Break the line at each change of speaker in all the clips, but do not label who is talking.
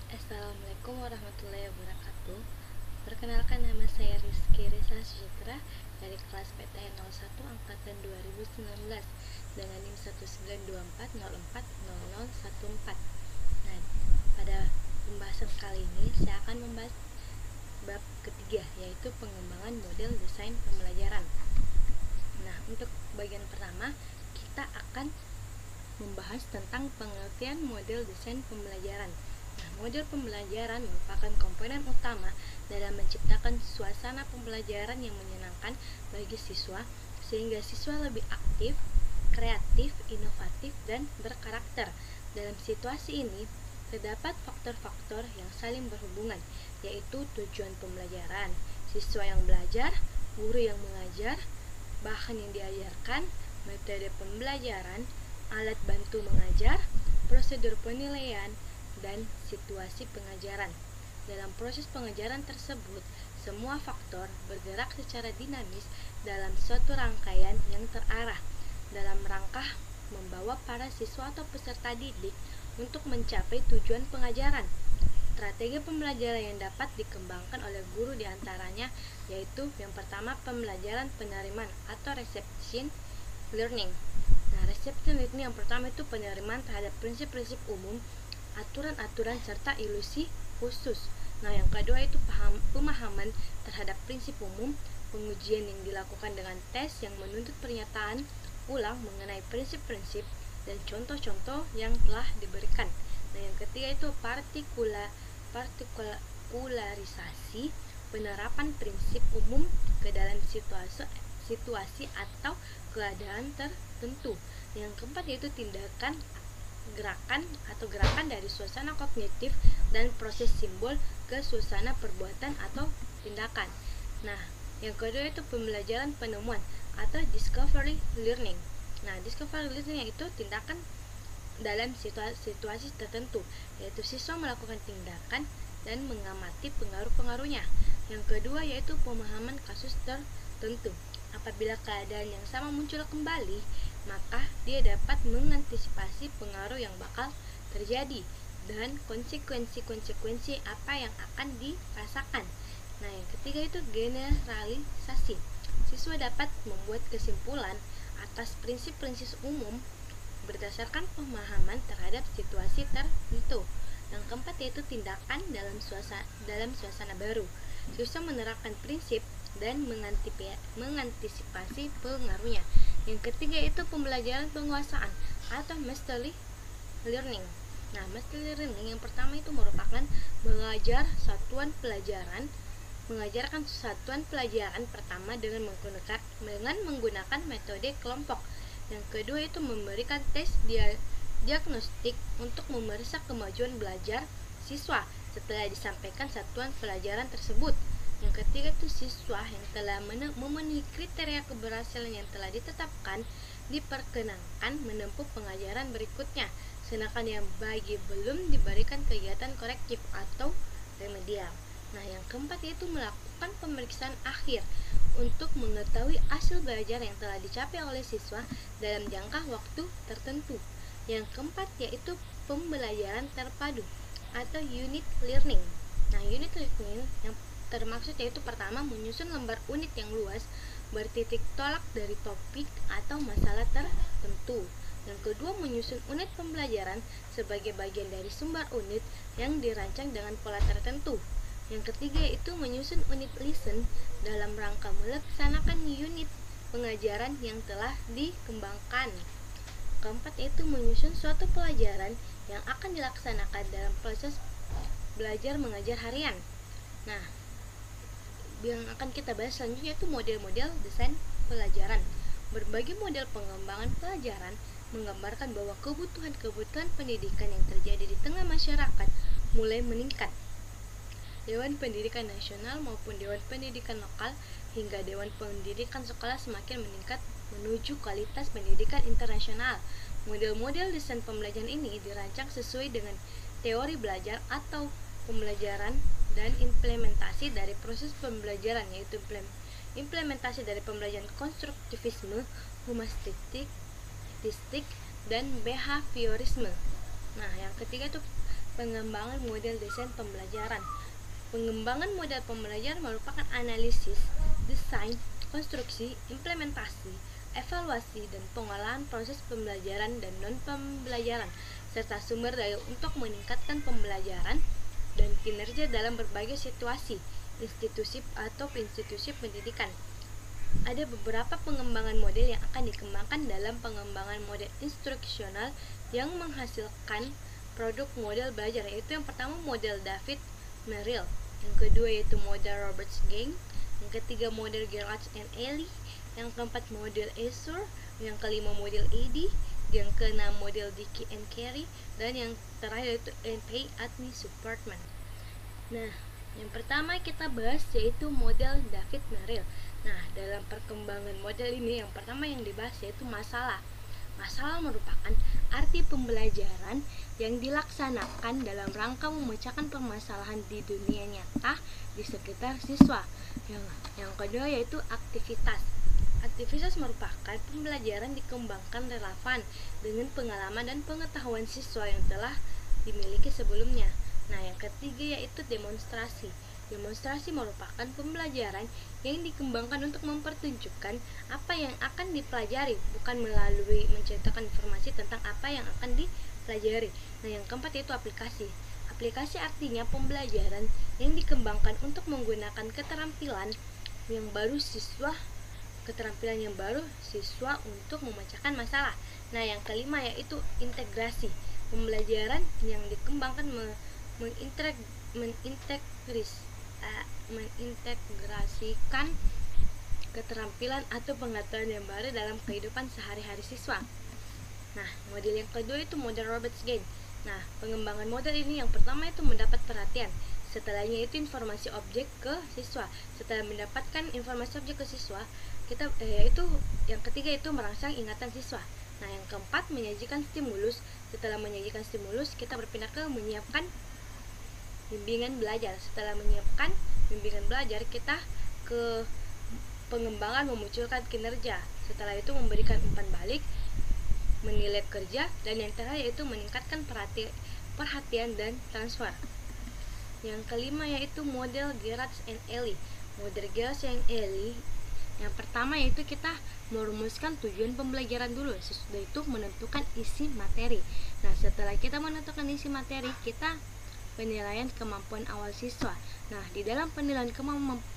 Assalamualaikum warahmatullahi wabarakatuh. Perkenalkan, nama saya Rizky Risa Sucitra dari kelas PTN 01 angkatan 2019 dengan NIM 192404014. Nah, pada pembahasan kali ini saya akan membahas bab ketiga, yaitu pengembangan model desain pembelajaran. Nah, untuk bagian pertama kita akan membahas tentang pengertian model desain pembelajaran. Nah, model pembelajaran merupakan komponen utama dalam menciptakan suasana pembelajaran yang menyenangkan bagi siswa, sehingga siswa lebih aktif, kreatif, inovatif, dan berkarakter. Dalam situasi ini, terdapat faktor-faktor yang saling berhubungan, yaitu tujuan pembelajaran, siswa yang belajar, guru yang mengajar, bahan yang diajarkan, metode pembelajaran, alat bantu mengajar, prosedur penilaian, dan situasi pengajaran. Dalam proses pengajaran tersebut, semua faktor bergerak secara dinamis dalam suatu rangkaian yang terarah dalam rangka membawa para siswa atau peserta didik untuk mencapai tujuan pengajaran. Strategi pembelajaran yang dapat dikembangkan oleh guru diantaranya yaitu yang pertama, pembelajaran penerimaan atau reception learning. Nah, reception learning yang pertama itu penerimaan terhadap prinsip-prinsip umum, aturan-aturan, serta ilusi khusus. Nah, yang kedua itu pemahaman terhadap prinsip umum, pengujian yang dilakukan dengan tes yang menuntut pernyataan ulang mengenai prinsip-prinsip dan contoh-contoh yang telah diberikan. Nah, yang ketiga itu partikularisasi, penerapan prinsip umum ke dalam situasi atau keadaan tertentu. Yang keempat yaitu gerakan dari suasana kognitif dan proses simbol ke suasana perbuatan atau tindakan. Nah, yang kedua itu pembelajaran penemuan atau discovery learning. Nah, discovery learning itu tindakan dalam situasi tertentu, yaitu siswa melakukan tindakan dan mengamati pengaruh-pengaruhnya. Yang kedua yaitu pemahaman kasus tertentu. Apabila keadaan yang sama muncul kembali, maka dia dapat mengantisipasi pengaruh yang bakal terjadi dan konsekuensi apa yang akan dirasakan. Nah, yang ketiga itu generalisasi. Siswa dapat membuat kesimpulan atas prinsip-prinsip umum berdasarkan pemahaman terhadap situasi tertentu. Yang keempat yaitu tindakan dalam suasana baru. Siswa menerapkan prinsip dan mengantisipasi pengaruhnya. Yang ketiga itu pembelajaran penguasaan atau mastery learning. Nah, mastery learning yang pertama itu merupakan mengajarkan satuan pelajaran pertama dengan menggunakan metode kelompok. Yang kedua itu memberikan tes diagnostik untuk memeriksa kemajuan belajar siswa setelah disampaikan satuan pelajaran tersebut. Yang ketiga itu siswa yang telah memenuhi kriteria keberhasilan yang telah ditetapkan diperkenankan menempuh pengajaran berikutnya, sedangkan yang bagi belum diberikan kegiatan korektif atau remedial. Nah, yang keempat yaitu melakukan pemeriksaan akhir untuk mengetahui hasil belajar yang telah dicapai oleh siswa dalam jangka waktu tertentu. Yang keempat yaitu pembelajaran terpadu atau unit learning. Nah, unit learning yang termaksud yaitu pertama menyusun lembar unit yang luas bertitik tolak dari topik atau masalah tertentu. Yang kedua menyusun unit pembelajaran sebagai bagian dari sumber unit yang dirancang dengan pola tertentu. Yang ketiga yaitu menyusun unit lesson dalam rangka melaksanakan unit pengajaran yang telah dikembangkan. Keempat yaitu menyusun suatu pelajaran yang akan dilaksanakan dalam proses belajar mengajar harian. Nah, yang akan kita bahas selanjutnya itu model-model desain pelajaran. Berbagai model pengembangan pelajaran menggambarkan bahwa kebutuhan pendidikan yang terjadi di tengah masyarakat mulai meningkat. Dewan Pendidikan Nasional maupun Dewan Pendidikan Lokal hingga Dewan Pendidikan Sekolah semakin meningkat menuju kualitas pendidikan internasional. Model-model desain pembelajaran ini dirancang sesuai dengan teori belajar atau pembelajaran dan implementasi dari proses pembelajaran, yaitu implementasi dari pembelajaran konstruktivisme, humanistik, dan behaviorisme. Nah, yang ketiga itu Pengembangan model desain pembelajaran. Pengembangan model pembelajaran merupakan analisis, desain, konstruksi, implementasi, evaluasi, dan pengolahan proses pembelajaran dan non-pembelajaran, serta sumber daya untuk meningkatkan pembelajaran dan kinerja dalam berbagai situasi, institusi atau institusi pendidikan. Ada beberapa pengembangan model yang akan dikembangkan dalam pengembangan model instruksional yang menghasilkan produk model belajar, yaitu yang pertama model David Merrill, yang kedua yaitu model Roberts-Gang, yang ketiga model Gerlach and Ely, yang keempat model Esur, yang kelima model Eddy, yang keenam model Dickey and Carey, dan yang terakhir yaitu N.P. Atney Superman. Nah, yang pertama kita bahas yaitu model David Merrill. Nah, dalam perkembangan model ini yang pertama yang dibahas yaitu masalah. Masalah merupakan arti pembelajaran yang dilaksanakan dalam rangka memecahkan permasalahan di dunia nyata di sekitar siswa. Yang kedua yaitu aktivitas. Aktivitas merupakan pembelajaran dikembangkan relevan dengan pengalaman dan pengetahuan siswa yang telah dimiliki sebelumnya. Nah, yang ketiga yaitu demonstrasi. Demonstrasi merupakan pembelajaran yang dikembangkan untuk mempertunjukkan apa yang akan dipelajari, bukan melalui menceritakan informasi tentang apa yang akan dipelajari. Nah, yang keempat yaitu aplikasi. Aplikasi artinya pembelajaran yang dikembangkan untuk menggunakan keterampilan yang baru siswa untuk memecahkan masalah. Nah, yang kelima yaitu integrasi. Pembelajaran yang dikembangkan mengintegrasikan keterampilan atau pengetahuan yang baru dalam kehidupan sehari-hari siswa. Nah, model yang kedua itu model Roberts-Gang. Nah, pengembangan model ini yang pertama itu mendapat perhatian. Setelahnya itu informasi objek ke siswa. Setelah mendapatkan informasi objek ke siswa, yaitu yang ketiga itu merangsang ingatan siswa. Nah, yang keempat menyajikan stimulus. Setelah menyajikan stimulus, kita berpindah ke menyiapkan bimbingan belajar. Setelah menyiapkan bimbingan belajar, kita ke pengembangan memunculkan kinerja. Setelah itu memberikan umpan balik, menilai kerja, dan yang terakhir yaitu meningkatkan perhatian dan transfer. Yang kelima yaitu model Gerlach and Ely. Model Gerlach and Ely yang pertama yaitu kita merumuskan tujuan pembelajaran dulu, sesudah itu menentukan isi materi. Nah, setelah kita menentukan isi materi, kita penilaian kemampuan awal siswa. Nah, di dalam penilaian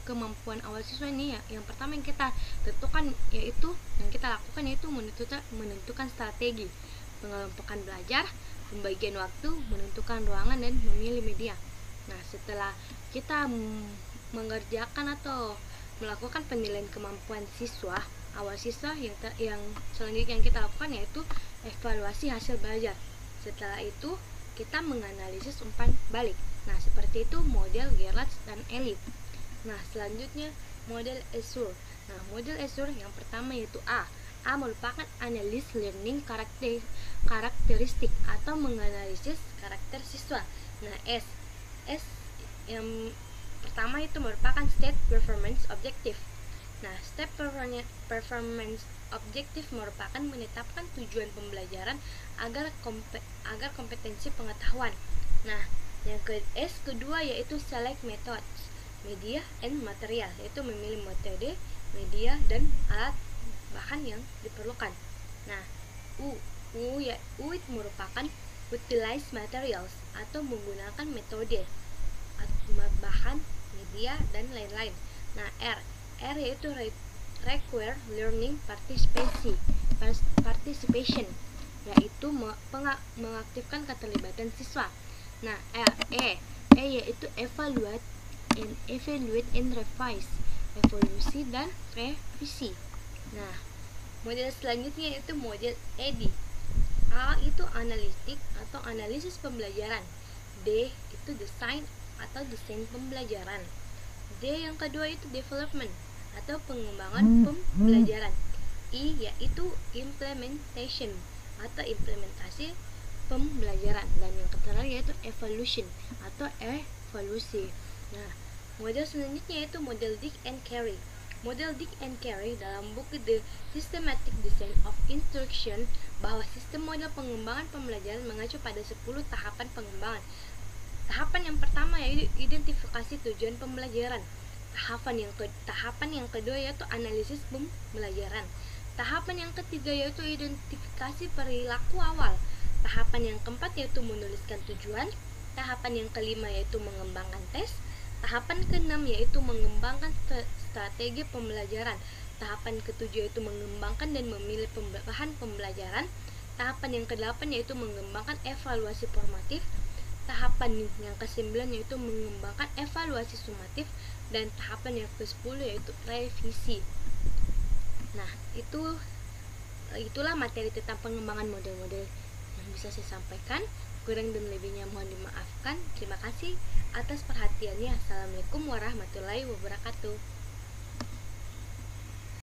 kemampuan awal siswa ini yang pertama yang kita tentukan yang kita lakukan yaitu menentukan strategi, pengelompokan belajar, pembagian waktu, menentukan ruangan, dan memilih media. Nah, setelah kita mengerjakan atau melakukan penilaian kemampuan awal siswa, yang selanjutnya yang kita lakukan yaitu evaluasi hasil belajar. Setelah itu kita menganalisis umpan balik. Nah, seperti itu model Gerlach dan Ely. Nah, selanjutnya model Esur. Nah, model Esur yang pertama yaitu A. A merupakan analis learning karakteristik atau menganalisis karakter siswa. Nah, S yang pertama itu merupakan state performance objective. Nah, state performance objektif merupakan menetapkan tujuan pembelajaran agar kompetensi pengetahuan. Nah, yang kedua yaitu select methods, media and material, yaitu memilih metode, media, dan alat bahan yang diperlukan. Nah, U itu merupakan utilize materials atau menggunakan metode, bahan, media, dan lain-lain. Nah, R yaitu require learning participation, yaitu mengaktifkan keterlibatan siswa. Nah, E yaitu evaluate and revise, evolusi dan revisi. Nah, model selanjutnya yaitu model Eddy. A itu analitik atau analisis pembelajaran. D itu desain atau desain pembelajaran. D yang kedua itu development atau pengembangan pembelajaran. I yaitu implementation atau implementasi pembelajaran, dan yang terakhir yaitu evolution atau evolusi. Nah, model selanjutnya yaitu model Dick and Carey. Model Dick and Carey dalam buku The Systematic Design of Instruction bahwa sistem model pengembangan pembelajaran mengacu pada 10 tahapan pengembangan. Tahapan yang pertama yaitu identifikasi tujuan pembelajaran. Tahapan yang kedua yaitu analisis pembelajaran. Tahapan yang ketiga yaitu identifikasi perilaku awal. Tahapan yang keempat yaitu menuliskan tujuan. Tahapan yang kelima yaitu mengembangkan tes. Tahapan keenam yaitu mengembangkan strategi pembelajaran. Tahapan ketujuh yaitu mengembangkan dan memilih bahan pembelajaran. Tahapan yang kedelapan yaitu mengembangkan evaluasi formatif. Tahapan yang ke-9 yaitu mengembangkan evaluasi sumatif, dan tahapan yang ke-10 yaitu revisi. Nah, itulah materi tentang pengembangan model-model yang bisa saya sampaikan. Kurang dan lebihnya mohon dimaafkan. Terima kasih atas perhatiannya. Assalamualaikum warahmatullahi wabarakatuh.